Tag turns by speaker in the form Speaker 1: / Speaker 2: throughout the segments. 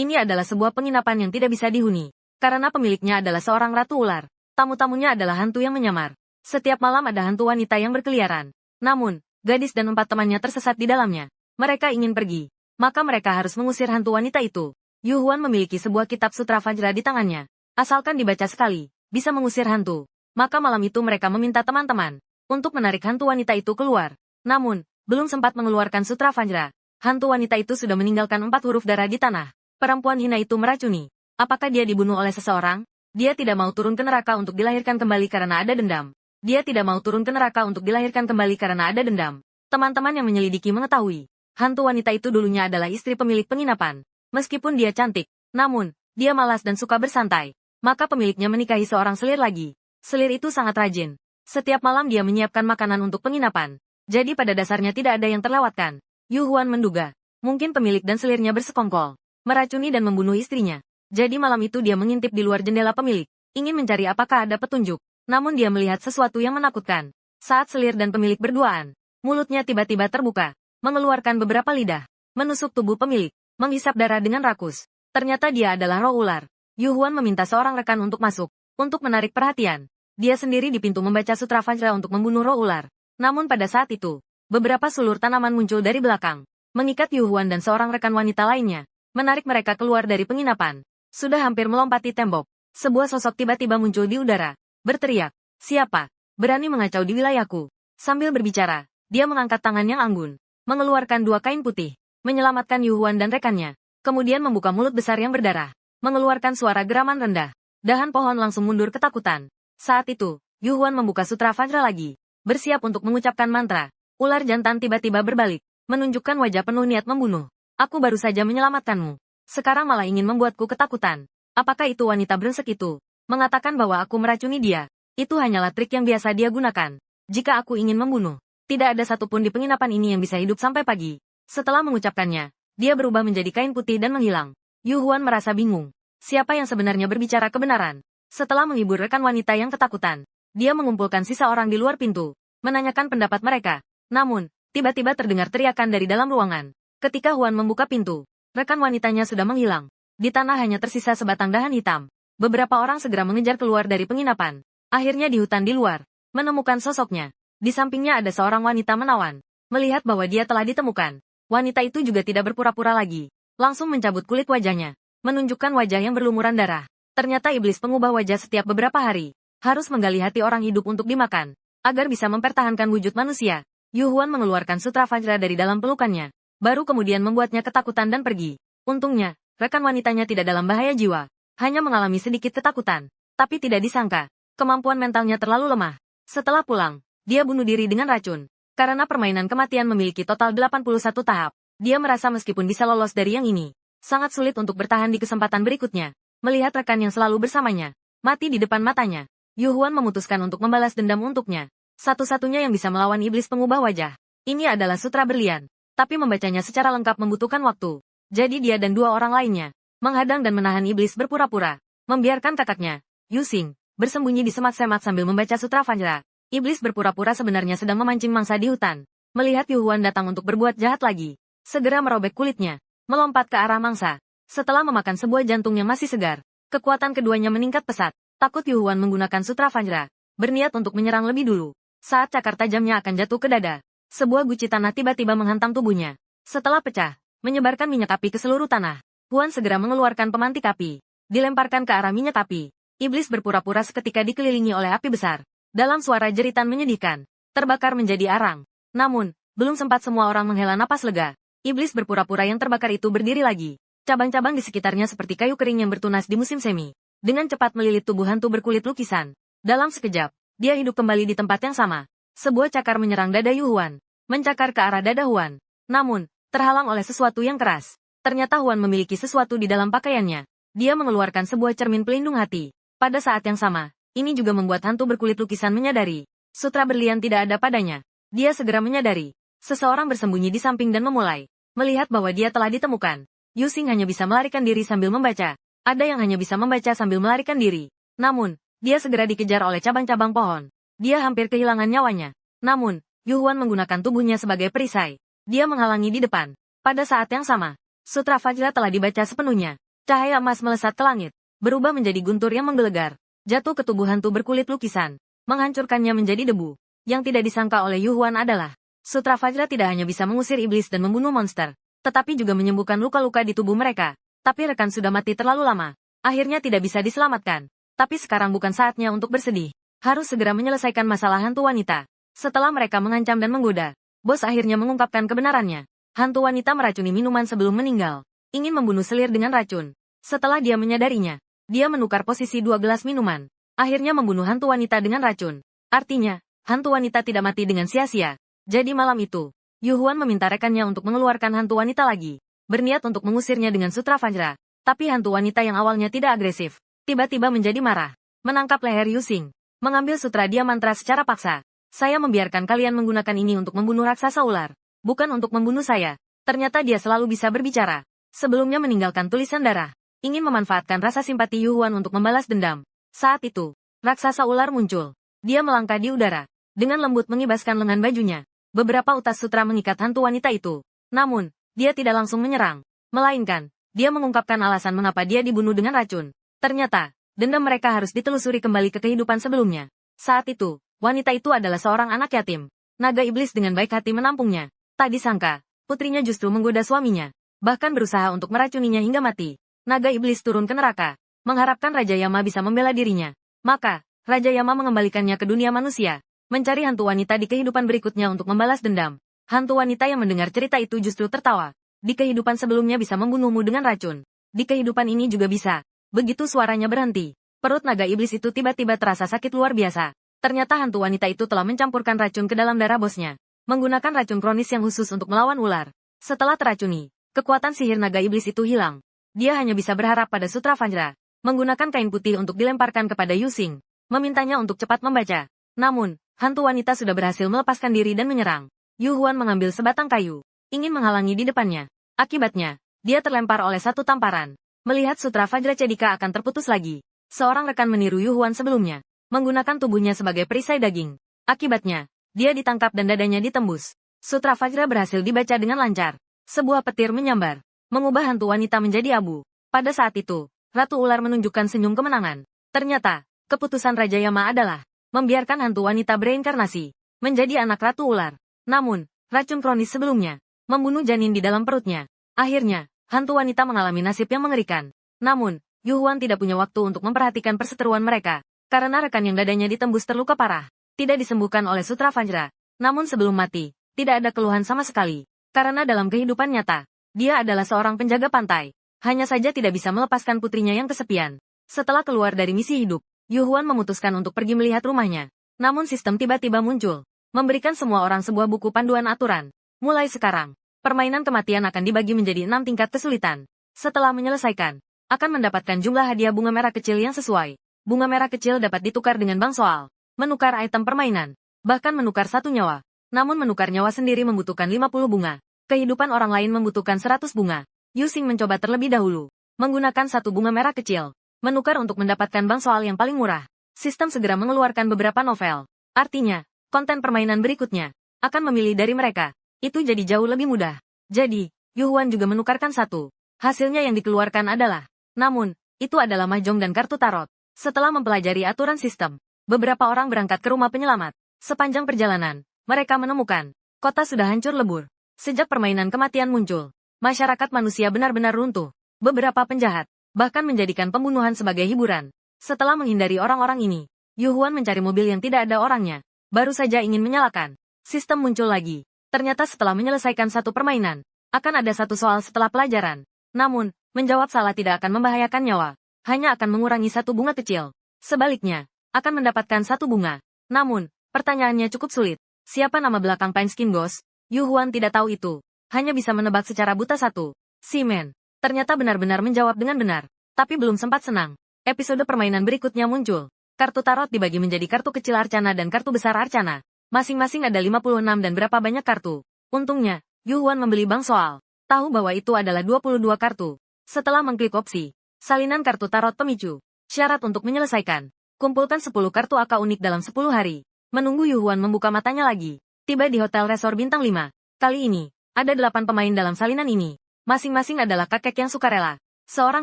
Speaker 1: Ini adalah sebuah penginapan yang tidak bisa dihuni. Karena pemiliknya adalah seorang ratu ular. Tamu-tamunya adalah hantu yang menyamar. Setiap malam ada hantu wanita yang berkeliaran. Namun, gadis dan 4 temannya tersesat di dalamnya. Mereka ingin pergi. Maka mereka harus mengusir hantu wanita itu. Yu Huan memiliki sebuah kitab sutra Vajra di tangannya. Asalkan dibaca sekali, bisa mengusir hantu. Maka malam itu mereka meminta teman-teman untuk menarik hantu wanita itu keluar. Namun, belum sempat mengeluarkan sutra Vajra, hantu wanita itu sudah meninggalkan 4 huruf darah di tanah. Perempuan hina itu meracuni. Apakah dia dibunuh oleh seseorang? Dia tidak mau turun ke neraka untuk dilahirkan kembali karena ada dendam. Dia tidak mau turun ke neraka untuk dilahirkan kembali karena ada dendam. Teman-teman yang menyelidiki mengetahui, hantu wanita itu dulunya adalah istri pemilik penginapan. Meskipun dia cantik, namun, dia malas dan suka bersantai. Maka pemiliknya menikahi seorang selir lagi. Selir itu sangat rajin. Setiap malam dia menyiapkan makanan untuk penginapan. Jadi pada dasarnya tidak ada yang terlewatkan. Yu Huan menduga, mungkin pemilik dan selirnya bersekongkol, meracuni dan membunuh istrinya. Jadi malam itu dia mengintip di luar jendela pemilik, ingin mencari apakah ada petunjuk. Namun dia melihat sesuatu yang menakutkan. Saat selir dan pemilik berduaan, mulutnya tiba-tiba terbuka, mengeluarkan beberapa lidah, menusuk tubuh pemilik, menghisap darah dengan rakus. Ternyata dia adalah roh ular. Yu Huan meminta seorang rekan untuk masuk, untuk menarik perhatian. Dia sendiri di pintu membaca sutra Vajra untuk membunuh roh ular. Namun pada saat itu, beberapa sulur tanaman muncul dari belakang, mengikat Yu Huan dan seorang rekan wanita lainnya, menarik mereka keluar dari penginapan. Sudah hampir melompati tembok, sebuah sosok tiba-tiba muncul di udara, berteriak, "Siapa berani mengacau di wilayahku?" Sambil berbicara, dia mengangkat tangan yang anggun, mengeluarkan 2 kain putih, menyelamatkan Yu Huan dan rekannya, kemudian membuka mulut besar yang berdarah, mengeluarkan suara geraman rendah. Dahan pohon langsung mundur ketakutan. Saat itu, Yu Huan membuka sutra Vajra lagi, bersiap untuk mengucapkan mantra. Ular jantan tiba-tiba berbalik, menunjukkan wajah penuh niat membunuh. "Aku baru saja menyelamatkanmu. Sekarang malah ingin membuatku ketakutan. Apakah itu wanita brengsek itu? Mengatakan bahwa aku meracuni dia. Itu hanyalah trik yang biasa dia gunakan. Jika aku ingin membunuh, tidak ada satupun di penginapan ini yang bisa hidup sampai pagi." Setelah mengucapkannya, dia berubah menjadi kain putih dan menghilang. Yu Huan merasa bingung. Siapa yang sebenarnya berbicara kebenaran? Setelah menghibur rekan wanita yang ketakutan, dia mengumpulkan sisa orang di luar pintu, menanyakan pendapat mereka. Namun, tiba-tiba terdengar teriakan dari dalam ruangan. Ketika Huan membuka pintu, rekan wanitanya sudah menghilang. Di tanah hanya tersisa sebatang dahan hitam. Beberapa orang segera mengejar keluar dari penginapan. Akhirnya di hutan di luar, menemukan sosoknya. Di sampingnya ada seorang wanita menawan. Melihat bahwa dia telah ditemukan, wanita itu juga tidak berpura-pura lagi. Langsung mencabut kulit wajahnya, menunjukkan wajah yang berlumuran darah. Ternyata iblis pengubah wajah setiap beberapa hari. Harus menggali hati orang hidup untuk dimakan, agar bisa mempertahankan wujud manusia. Yu Huan mengeluarkan sutra Vajra dari dalam pelukannya, baru kemudian membuatnya ketakutan dan pergi. Untungnya, rekan wanitanya tidak dalam bahaya jiwa, hanya mengalami sedikit ketakutan. Tapi tidak disangka, kemampuan mentalnya terlalu lemah. Setelah pulang, dia bunuh diri dengan racun. Karena permainan kematian memiliki total 81 tahap, dia merasa meskipun bisa lolos dari yang ini, sangat sulit untuk bertahan di kesempatan berikutnya. Melihat rekan yang selalu bersamanya mati di depan matanya, Yu Huan memutuskan untuk membalas dendam untuknya. Satu-satunya yang bisa melawan iblis pengubah wajah. Ini adalah sutra berlian, tapi membacanya secara lengkap membutuhkan waktu. Jadi dia dan 2 orang lainnya menghadang dan menahan iblis berpura-pura, membiarkan kakaknya, Yu Xing, bersembunyi di semak-semak sambil membaca sutra Vajra. Iblis berpura-pura sebenarnya sedang memancing mangsa di hutan. Melihat Yu Huan datang untuk berbuat jahat lagi, segera merobek kulitnya, melompat ke arah mangsa. Setelah memakan sebuah jantung yang masih segar, kekuatan keduanya meningkat pesat. Takut Yu Huan menggunakan sutra Vajra, berniat untuk menyerang lebih dulu. Saat cakar tajamnya akan jatuh ke dada, sebuah guci tanah tiba-tiba menghantam tubuhnya. Setelah pecah, menyebarkan minyak api ke seluruh tanah. Huan segera mengeluarkan pemantik api, dilemparkan ke arah minyak api. Iblis berpura-pura seketika dikelilingi oleh api besar. Dalam suara jeritan menyedihkan, terbakar menjadi arang. Namun, belum sempat semua orang menghela napas lega, iblis berpura-pura yang terbakar itu berdiri lagi. Cabang-cabang di sekitarnya seperti kayu kering yang bertunas di musim semi. Dengan cepat melilit tubuh hantu berkulit lukisan. Dalam sekejap, dia hidup kembali di tempat yang sama. Sebuah cakar menyerang dada Yu Huan, mencakar ke arah dada Huan. Namun, terhalang oleh sesuatu yang keras. Ternyata Huan memiliki sesuatu di dalam pakaiannya. Dia mengeluarkan sebuah cermin pelindung hati. Pada saat yang sama, ini juga membuat hantu berkulit lukisan menyadari. Sutra berlian tidak ada padanya. Dia segera menyadari. Seseorang bersembunyi di samping dan memulai melihat bahwa dia telah ditemukan. Yu Xing hanya bisa melarikan diri sambil membaca. Ada yang hanya bisa membaca sambil melarikan diri. Namun, dia segera dikejar oleh cabang-cabang pohon. Dia hampir kehilangan nyawanya. Namun, Yu Huan menggunakan tubuhnya sebagai perisai. Dia menghalangi di depan. Pada saat yang sama, sutra Vajra telah dibaca sepenuhnya. Cahaya emas melesat ke langit, berubah menjadi guntur yang menggelegar, jatuh ke tubuh hantu berkulit lukisan, menghancurkannya menjadi debu. Yang tidak disangka oleh Yu Huan adalah, Sutra Vajra tidak hanya bisa mengusir iblis dan membunuh monster, tetapi juga menyembuhkan luka-luka di tubuh mereka. Tapi rekan sudah mati terlalu lama, akhirnya tidak bisa diselamatkan. Tapi sekarang bukan saatnya untuk bersedih. Harus segera menyelesaikan masalah hantu wanita. Setelah mereka mengancam dan menggoda, bos akhirnya mengungkapkan kebenarannya. Hantu wanita meracuni minuman sebelum meninggal, ingin membunuh selir dengan racun. Setelah dia menyadarinya, dia menukar posisi 2 gelas minuman. Akhirnya membunuh hantu wanita dengan racun. Artinya, hantu wanita tidak mati dengan sia-sia. Jadi malam itu, Yu Huan meminta rekannya untuk mengeluarkan hantu wanita lagi. Berniat untuk mengusirnya dengan sutra Vajra. Tapi hantu wanita yang awalnya tidak agresif, tiba-tiba menjadi marah. Menangkap leher Yu Xing. Mengambil sutra dia mantra secara paksa. Saya membiarkan kalian menggunakan ini untuk membunuh raksasa ular. Bukan untuk membunuh saya. Ternyata dia selalu bisa berbicara. Sebelumnya meninggalkan tulisan darah. Ingin memanfaatkan rasa simpati Yu Huan untuk membalas dendam. Saat itu, raksasa ular muncul. Dia melangkah di udara. Dengan lembut mengibaskan lengan bajunya. Beberapa utas sutra mengikat hantu wanita itu. Namun, dia tidak langsung menyerang. Melainkan, dia mengungkapkan alasan mengapa dia dibunuh dengan racun. Ternyata, dendam mereka harus ditelusuri kembali ke kehidupan sebelumnya. Saat itu, wanita itu adalah seorang anak yatim. Naga iblis dengan baik hati menampungnya. Tak disangka, putrinya justru menggoda suaminya. Bahkan berusaha untuk meracuninya hingga mati. Naga iblis turun ke neraka, mengharapkan Raja Yama bisa membela dirinya. Maka, Raja Yama mengembalikannya ke dunia manusia, mencari hantu wanita di kehidupan berikutnya untuk membalas dendam. Hantu wanita yang mendengar cerita itu justru tertawa. Di kehidupan sebelumnya bisa membunuhmu dengan racun. Di kehidupan ini juga bisa. Begitu suaranya berhenti, perut naga iblis itu tiba-tiba terasa sakit luar biasa. Ternyata hantu wanita itu telah mencampurkan racun ke dalam darah bosnya. Menggunakan racun kronis yang khusus untuk melawan ular. Setelah teracuni, kekuatan sihir naga iblis itu hilang. Dia hanya bisa berharap pada sutra Vajra. Menggunakan kain putih untuk dilemparkan kepada Yu Xing. Memintanya untuk cepat membaca. Namun, hantu wanita sudah berhasil melepaskan diri dan menyerang. Yu Huan mengambil sebatang kayu, ingin menghalangi di depannya. Akibatnya, dia terlempar oleh satu tamparan. Melihat sutra Vajra Cedika akan terputus lagi. Seorang rekan meniru Yu Huan sebelumnya. Menggunakan tubuhnya sebagai perisai daging. Akibatnya, dia ditangkap dan dadanya ditembus. Sutra Vajra berhasil dibaca dengan lancar. Sebuah petir menyambar, mengubah hantu wanita menjadi abu. Pada saat itu, Ratu Ular menunjukkan senyum kemenangan. Ternyata, keputusan Raja Yama adalah membiarkan hantu wanita bereinkarnasi menjadi anak Ratu Ular. Namun, racun kronis sebelumnya membunuh janin di dalam perutnya. Akhirnya, hantu wanita mengalami nasib yang mengerikan. Namun, Yu Huan tidak punya waktu untuk memperhatikan perseteruan mereka. Karena rekan yang dadanya ditembus terluka parah, tidak disembuhkan oleh sutra Vajra. Namun sebelum mati, tidak ada keluhan sama sekali. Karena dalam kehidupan nyata, dia adalah seorang penjaga pantai. Hanya saja tidak bisa melepaskan putrinya yang kesepian. Setelah keluar dari misi hidup, Yu Huan memutuskan untuk pergi melihat rumahnya. Namun sistem tiba-tiba muncul, memberikan semua orang sebuah buku panduan aturan. Mulai sekarang, permainan kematian akan dibagi menjadi 6 tingkat kesulitan. Setelah menyelesaikan, akan mendapatkan jumlah hadiah bunga merah kecil yang sesuai. Bunga merah kecil dapat ditukar dengan bank soal, menukar item permainan, bahkan menukar 1 nyawa. Namun menukar nyawa sendiri membutuhkan 50 bunga. Kehidupan orang lain membutuhkan 100 bunga. Yu Xing mencoba terlebih dahulu, menggunakan 1 bunga merah kecil, menukar untuk mendapatkan bank soal yang paling murah. Sistem segera mengeluarkan beberapa novel. Artinya, konten permainan berikutnya akan memilih dari mereka. Itu jadi jauh lebih mudah. Jadi, Yu Huan juga menukarkan 1. Hasilnya yang dikeluarkan adalah, namun, itu adalah mahjong dan kartu tarot. Setelah mempelajari aturan sistem, beberapa orang berangkat ke rumah penyelamat. Sepanjang perjalanan, mereka menemukan kota sudah hancur lebur. Sejak permainan kematian muncul, masyarakat manusia benar-benar runtuh. Beberapa penjahat bahkan menjadikan pembunuhan sebagai hiburan. Setelah menghindari orang-orang ini, Yu Huan mencari mobil yang tidak ada orangnya. Baru saja ingin menyalakan, sistem muncul lagi. Ternyata setelah menyelesaikan 1 permainan, akan ada 1 soal setelah pelajaran. Namun, menjawab salah tidak akan membahayakan nyawa. Hanya akan mengurangi 1 bunga kecil. Sebaliknya, akan mendapatkan 1 bunga. Namun, pertanyaannya cukup sulit. Siapa nama belakang Pine Skin Ghost? Yu Huan tidak tahu itu. Hanya bisa menebak secara buta 1. Simen. Ternyata benar-benar menjawab dengan benar. Tapi belum sempat senang. Episode permainan berikutnya muncul. Kartu tarot dibagi menjadi kartu kecil Arcana dan kartu besar Arcana. Masing-masing ada 56 dan berapa banyak kartu. Untungnya, Yu Huan membeli bank soal. Tahu bahwa itu adalah 22 kartu. Setelah mengklik opsi, salinan kartu tarot pemicu. Syarat untuk menyelesaikan. Kumpulkan 10 kartu AK unik dalam 10 hari. Menunggu Yu Huan membuka matanya lagi. Tiba di Hotel Resort Bintang 5. Kali ini, ada 8 pemain dalam salinan ini. Masing-masing adalah kakek yang sukarela. Seorang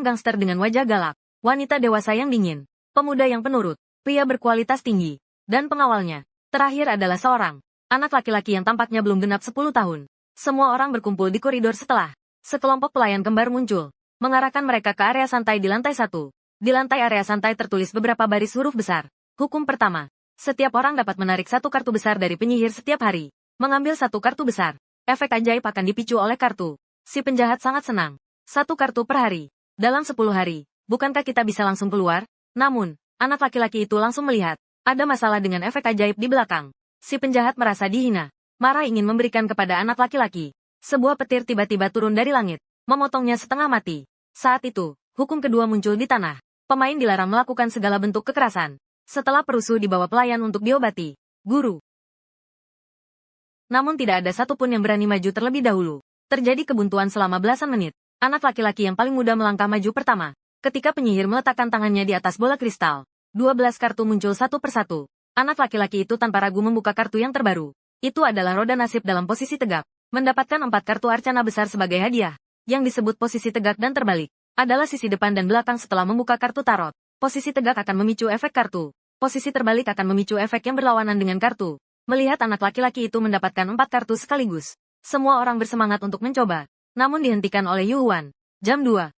Speaker 1: gangster dengan wajah galak, wanita dewasa yang dingin, pemuda yang penurut, pria berkualitas tinggi, dan pengawalnya. Terakhir adalah seorang anak laki-laki yang tampaknya belum genap 10 tahun. Semua orang berkumpul di koridor setelah sekelompok pelayan kembar muncul, mengarahkan mereka ke area santai di lantai 1. Di lantai area santai tertulis beberapa baris huruf besar. Hukum pertama. Setiap orang dapat menarik satu kartu besar dari penyihir setiap hari. Mengambil satu kartu besar. Efek ajaib akan dipicu oleh kartu. Si penjahat sangat senang. Satu kartu per hari. Dalam 10 hari, bukankah kita bisa langsung keluar? Namun, anak laki-laki itu langsung melihat. Ada masalah dengan efek ajaib di belakang. Si penjahat merasa dihina. Marah ingin memberikan kepada anak laki-laki. Sebuah petir tiba-tiba turun dari langit. Memotongnya setengah mati. Saat itu, hukum kedua muncul di tanah. Pemain dilarang melakukan segala bentuk kekerasan. Setelah perusuh dibawa pelayan untuk diobati. Guru. Namun tidak ada satupun yang berani maju terlebih dahulu. Terjadi kebuntuan selama belasan menit. Anak laki-laki yang paling muda melangkah maju pertama. Ketika penyihir meletakkan tangannya di atas bola kristal, 12 kartu muncul satu persatu. Anak laki-laki itu tanpa ragu membuka kartu yang terbaru. Itu adalah roda nasib dalam posisi tegak. Mendapatkan 4 kartu arcana besar sebagai hadiah. Yang disebut posisi tegak dan terbalik adalah sisi depan dan belakang setelah membuka kartu tarot. Posisi tegak akan memicu efek kartu. Posisi terbalik akan memicu efek yang berlawanan dengan kartu. Melihat anak laki-laki itu mendapatkan 4 kartu sekaligus, semua orang bersemangat untuk mencoba. Namun dihentikan oleh Yu Huan. Jam 2.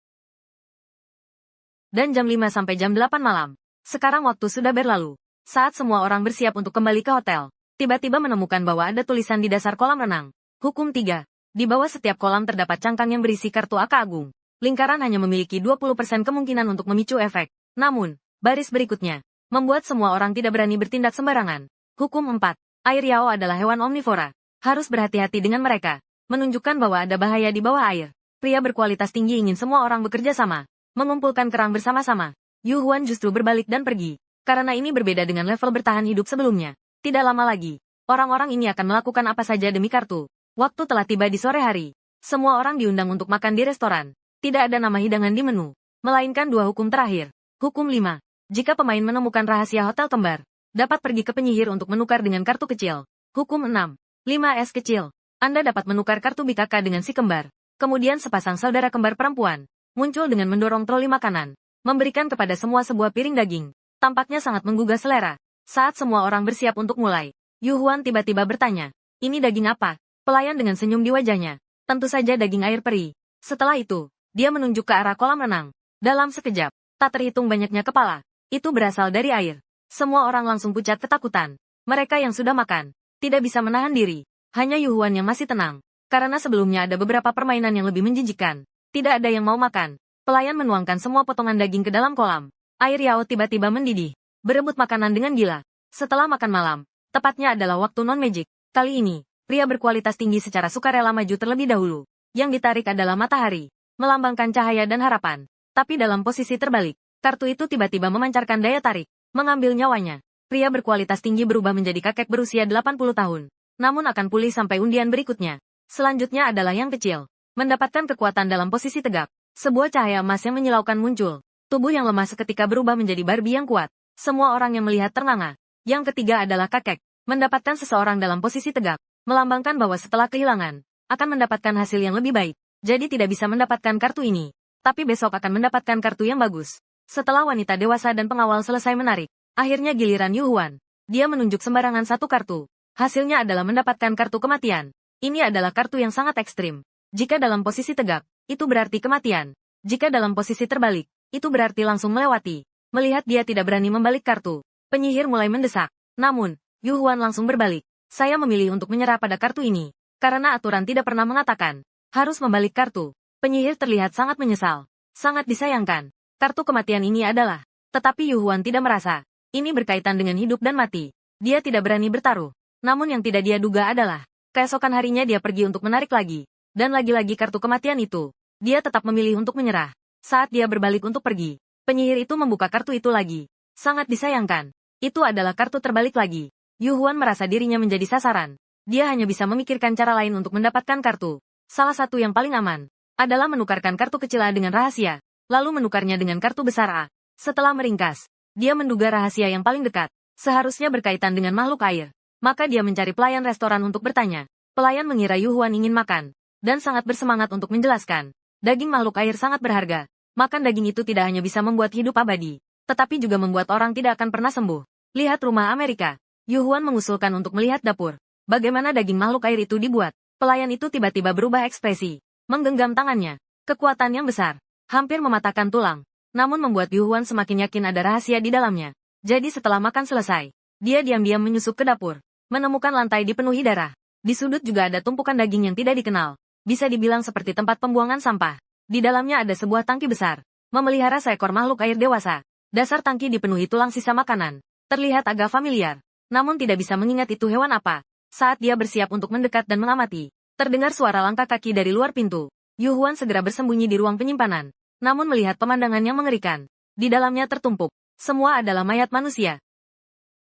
Speaker 1: Dan jam 5 sampai jam 8 malam. Sekarang waktu sudah berlalu. Saat semua orang bersiap untuk kembali ke hotel, tiba-tiba menemukan bahwa ada tulisan di dasar kolam renang. Hukum 3. Di bawah setiap kolam terdapat cangkang yang berisi kartu Aka Agung. Lingkaran hanya memiliki 20% kemungkinan untuk memicu efek. Namun, baris berikutnya membuat semua orang tidak berani bertindak sembarangan. Hukum 4. Air Yao adalah hewan omnivora. Harus berhati-hati dengan mereka. Menunjukkan bahwa ada bahaya di bawah air. Pria berkualitas tinggi ingin semua orang bekerja sama. Mengumpulkan kerang bersama-sama. Yu Huan justru berbalik dan pergi. Karena ini berbeda dengan level bertahan hidup sebelumnya. Tidak lama lagi, orang-orang ini akan melakukan apa saja demi kartu. Waktu telah tiba di sore hari. Semua orang diundang untuk makan di restoran. Tidak ada nama hidangan di menu, melainkan 2 hukum terakhir. Hukum 5. Jika pemain menemukan rahasia hotel kembar, dapat pergi ke penyihir untuk menukar dengan kartu kecil. Hukum 6. 5S kecil. Anda dapat menukar kartu BKK dengan si kembar. Kemudian sepasang saudara kembar perempuan muncul dengan mendorong troli makanan, memberikan kepada semua sebuah piring daging. Tampaknya sangat menggugah selera. Saat semua orang bersiap untuk mulai, Yu Huan tiba-tiba bertanya, "Ini daging apa?" Pelayan dengan senyum di wajahnya. Tentu saja daging air peri. Setelah itu, dia menunjuk ke arah kolam renang. Dalam sekejap, tak terhitung banyaknya kepala. Itu berasal dari air. Semua orang langsung pucat ketakutan. Mereka yang sudah makan tidak bisa menahan diri. Hanya Yu Huan yang masih tenang. Karena sebelumnya ada beberapa permainan yang lebih menjijikkan. Tidak ada yang mau makan. Pelayan menuangkan semua potongan daging ke dalam kolam. Air Yao tiba-tiba mendidih. Berebut makanan dengan gila. Setelah makan malam, tepatnya adalah waktu non-magic. Kali ini, pria berkualitas tinggi secara sukarela maju terlebih dahulu. Yang ditarik adalah matahari. Melambangkan cahaya dan harapan. Tapi dalam posisi terbalik, kartu itu tiba-tiba memancarkan daya tarik. Mengambil nyawanya. Pria berkualitas tinggi berubah menjadi kakek berusia 80 tahun. Namun akan pulih sampai undian berikutnya. Selanjutnya adalah yang kecil. Mendapatkan kekuatan dalam posisi tegak. Sebuah cahaya emas yang menyilaukan muncul. Tubuh yang lemah seketika berubah menjadi Barbie yang kuat. Semua orang yang melihat ternganga. Yang ketiga adalah kakek. Mendapatkan seseorang dalam posisi tegak. Melambangkan bahwa setelah kehilangan, akan mendapatkan hasil yang lebih baik. Jadi tidak bisa mendapatkan kartu ini. Tapi besok akan mendapatkan kartu yang bagus. Setelah wanita dewasa dan pengawal selesai menarik, akhirnya giliran Yu Huan. Dia menunjuk sembarangan satu kartu. Hasilnya adalah mendapatkan kartu kematian. Ini adalah kartu yang sangat ekstrim. Jika dalam posisi tegak, itu berarti kematian. Jika dalam posisi terbalik, itu berarti langsung melewati. Melihat dia tidak berani membalik kartu, penyihir mulai mendesak. Namun, Yu Huan langsung berbalik. Saya memilih untuk menyerah pada kartu ini. Karena aturan tidak pernah mengatakan harus membalik kartu. Penyihir terlihat sangat menyesal. Sangat disayangkan. Kartu kematian ini adalah. Tetapi Yu Huan tidak merasa. Ini berkaitan dengan hidup dan mati. Dia tidak berani bertaruh. Namun yang tidak dia duga adalah. Keesokan harinya dia pergi untuk menarik lagi. Dan lagi-lagi kartu kematian itu. Dia tetap memilih untuk menyerah. Saat dia berbalik untuk pergi, penyihir itu membuka kartu itu lagi. Sangat disayangkan. Itu adalah kartu terbalik lagi. Yu Huan merasa dirinya menjadi sasaran. Dia hanya bisa memikirkan cara lain untuk mendapatkan kartu. Salah satu yang paling aman adalah menukarkan kartu kecil A dengan rahasia, lalu menukarnya dengan kartu besar A. Setelah meringkas, dia menduga rahasia yang paling dekat seharusnya berkaitan dengan makhluk air. Maka dia mencari pelayan restoran untuk bertanya. Pelayan mengira Yu Huan ingin makan, dan sangat bersemangat untuk menjelaskan. Daging makhluk air sangat berharga. Makan daging itu tidak hanya bisa membuat hidup abadi, tetapi juga membuat orang tidak akan pernah sembuh. Lihat rumah Amerika. Yu Huan mengusulkan untuk melihat dapur. Bagaimana daging makhluk air itu dibuat? Pelayan itu tiba-tiba berubah ekspresi. Menggenggam tangannya. Kekuatan yang besar. Hampir mematahkan tulang. Namun membuat Yu Huan semakin yakin ada rahasia di dalamnya. Jadi setelah makan selesai, dia diam-diam menyusup ke dapur. Menemukan lantai dipenuhi darah. Di sudut juga ada tumpukan daging yang tidak dikenal. Bisa dibilang seperti tempat pembuangan sampah. Di dalamnya ada sebuah tangki besar. Memelihara seekor makhluk air dewasa. Dasar tangki dipenuhi tulang sisa makanan. Terlihat agak familiar. Namun tidak bisa mengingat itu hewan apa. Saat dia bersiap untuk mendekat dan mengamati, terdengar suara langkah kaki dari luar pintu. Yu Huan segera bersembunyi di ruang penyimpanan. Namun melihat pemandangan yang mengerikan. Di dalamnya tertumpuk. Semua adalah mayat manusia.